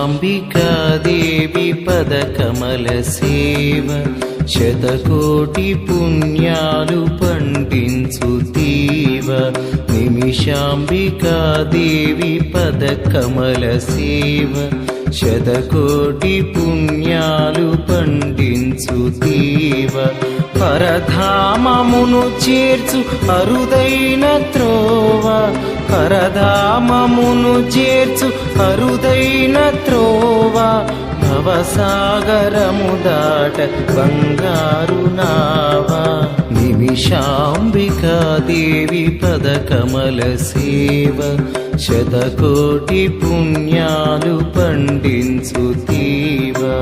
నిమిషాంబికాదేవి పదకమల సేవ శతకోటి పుణ్యాలు పండించు తీవ. నిమిషాంబికాదేవి పదకమల సేవ శతకోటి పుణ్యాలు పండించు తీవ. పరధామమును చేర్చు అరుదైన త్రోవ, పరధామమును చేర్చు అరుదైన త్రోవ. భవసాగరము దాట బంగారు నావా. నిమిషాంబికాదేవి పదకమల సేవ శతకోటి పుణ్యాలు పండించు తీవా.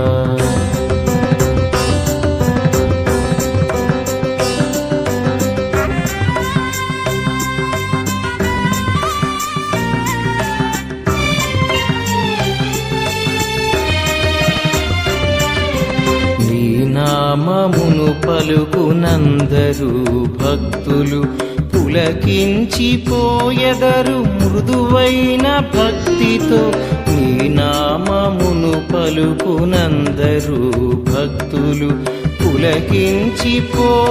నామమును పలుకునందరు భక్తులు పులకించిపోయెదరు మృదువైన భక్తితో. నీ నామమును పలుకునందరు భక్తులు పులకించిపోయెదరు